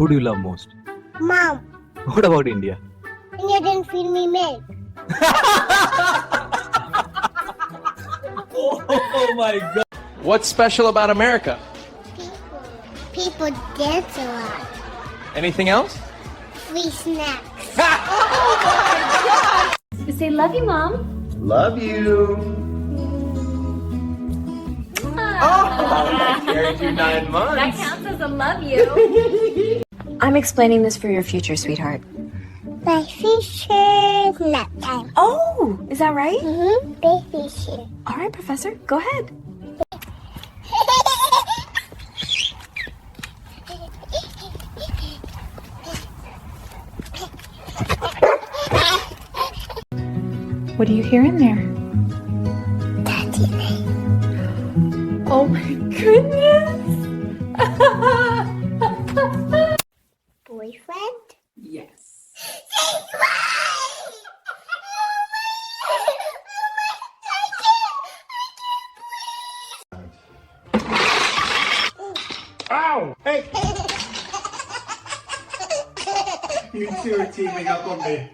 Who do you love most? Mom, What about India? India didn't feed me milk. Oh my god. What's special about America? People dance a lot. Anything else? Free snacks. Say love you, Mom. Love you. Oh, married you 9 months. That counts as a love you. I'm explaining this for your future, sweetheart. My future nap time. Oh, is that right? Baby shit. All right, Professor, go ahead. What do you hear in there? Daddy name. Oh my goodness! Boyfriend? Yes. Ow! Hey! You two are teaming up on me.